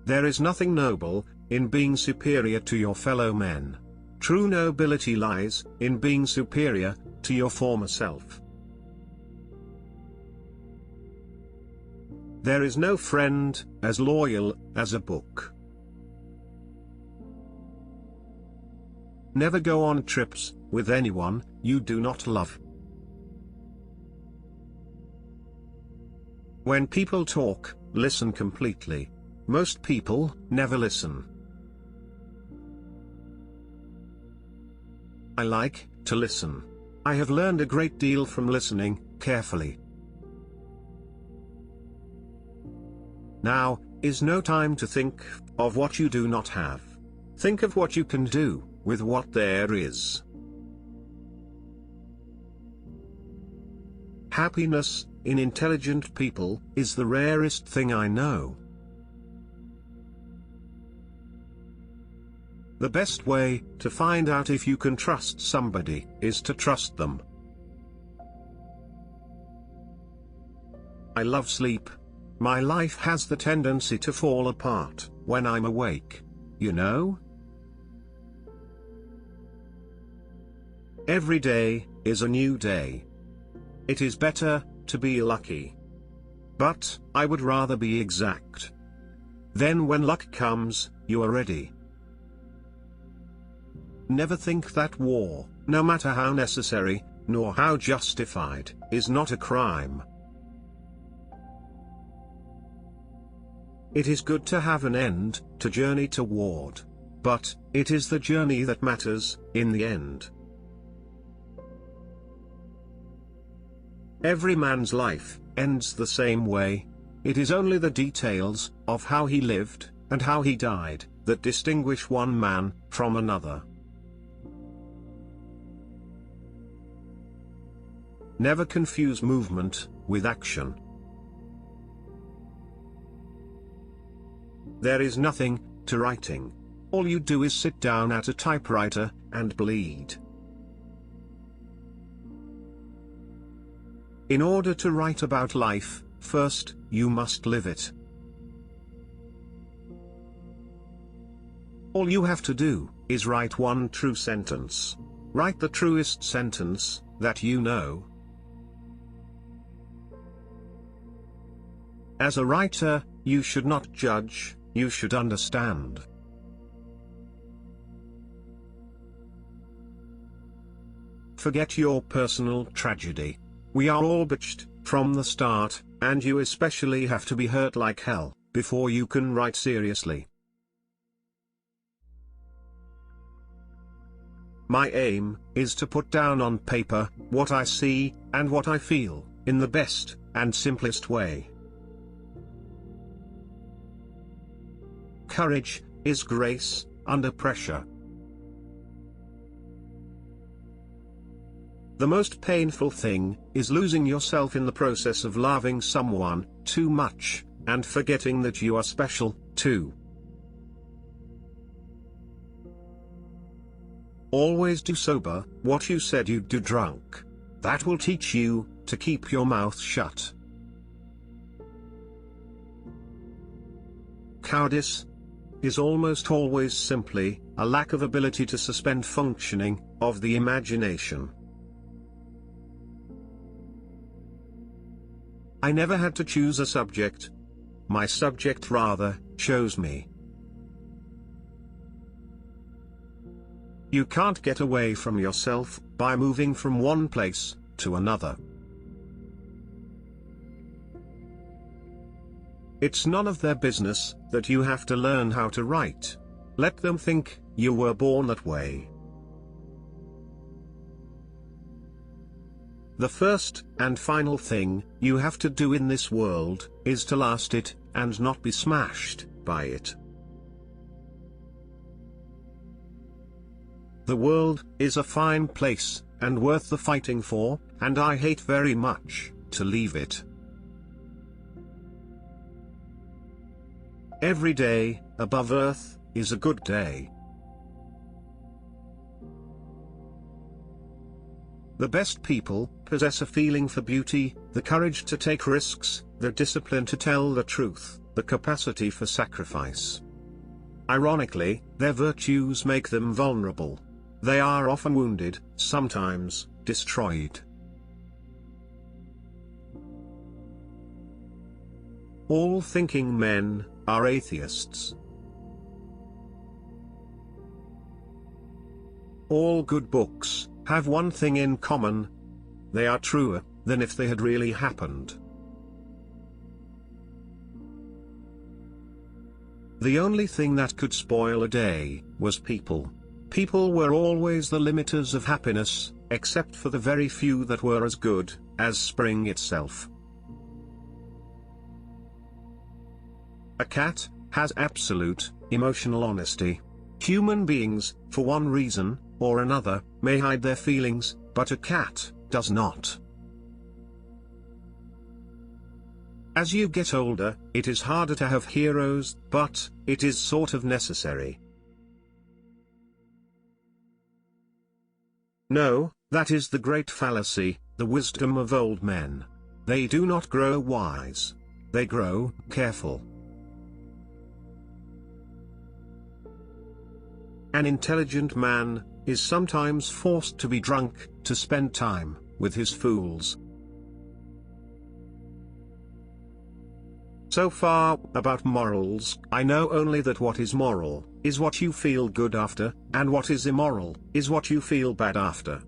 There is nothing noble in being superior to your fellow men. True nobility lies in being superior to your former self. There is no friend as loyal as a book. Never go on trips with anyone you do not love. When people talk, listen completely. Most people never listen. I like to listen. I have learned a great deal from listening carefully. Now is no time to think of what you do not have. Think of what you can do with what there is. Happiness in intelligent people is the rarest thing I know. The best way to find out if you can trust somebody is to trust them. I love sleep. My life has the tendency to fall apart when I'm awake, you know? Every day is a new day. It is better to be lucky. But I would rather be exact. Then when luck comes, you are ready. Never think that war, no matter how necessary, nor how justified, is not a crime. It is good to have an end to journey toward, but it is the journey that matters in the end. Every man's life ends the same way. It is only the details of how he lived and how he died that distinguish one man from another. Never confuse movement with action. There is nothing to writing. All you do is sit down at a typewriter and bleed. In order to write about life, first, you must live it. All you have to do is write one true sentence. Write the truest sentence that you know. As a writer, you should not judge, you should understand. Forget your personal tragedy. We are all bitched from the start, and you especially have to be hurt like hell before you can write seriously. My aim is to put down on paper what I see and what I feel in the best and simplest way. Courage is grace under pressure. The most painful thing is losing yourself in the process of loving someone too much and forgetting that you are special too. Always do sober what you said you'd do drunk. That will teach you to keep your mouth shut. Cowardice is almost always simply a lack of ability to suspend functioning of the imagination. I never had to choose a subject. My subject rather chose me. You can't get away from yourself by moving from one place to another. It's none of their business that you have to learn how to write. Let them think you were born that way. The first and final thing you have to do in this world is to last it and not be smashed by it. The world is a fine place and worth the fighting for, and I hate very much to leave it. Every day above earth is a good day. The best people possess a feeling for beauty, the courage to take risks, the discipline to tell the truth, the capacity for sacrifice. Ironically, their virtues make them vulnerable. They are often wounded, sometimes destroyed. All thinking men are atheists. All good books have one thing in common: they are truer than if they had really happened. The only thing that could spoil a day was people. People were always the limiters of happiness, except for the very few that were as good as spring itself. A cat has absolute emotional honesty. Human beings, for one reason or another, may hide their feelings, but a cat does not. As you get older, it is harder to have heroes, but it is sort of necessary. No, that is the great fallacy, the wisdom of old men. They do not grow wise. They grow careful. An intelligent man is sometimes forced to be drunk to spend time with his fools. So far about morals, I know only that what is moral is what you feel good after, and what is immoral is what you feel bad after.